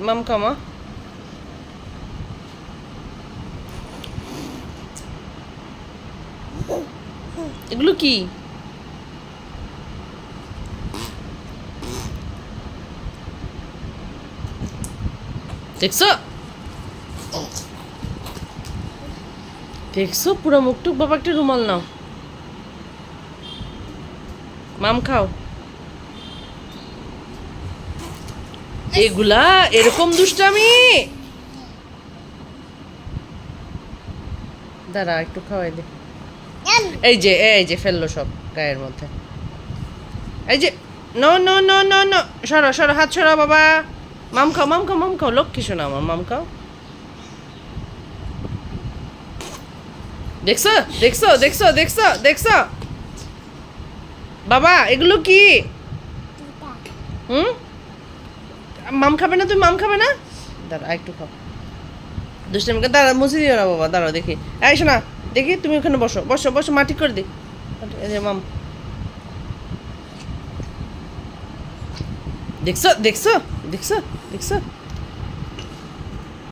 মাম খাও মা। এগুলো কি? দেখছো দেখছো পুরো মুখটুক। বাবা একটা রুমাল নাও, মাম খাও। এগুলা এরকম দুষ্টামি। দাঁড়া একটু খাওয়াই দে। এই যে ফেললো সব গায়ের মধ্যে। এই যে no no no no no, সরো সরো, হাত সরো বাবা। মাম খাও মাম খাও মাম খাও, লক্ষ্মী শোনা আমার, মাম খাও। দেখছো দেখছো দেখছো দেখছো দেখছো বাবা এগুলো কি? মাম খাবে না? তুমি মাম খাবে না? দাঁড়া একটু খাও। দুষ্টামি দাঁড়া, মুছে দিও না বাবা, দাঁড়াও দেখি। এই শোনা দেখি, তুমি ওখানে বসো বসো বসো, মাটি করে দি। মাম দেখছো দেখছো দেখছো দেখছো।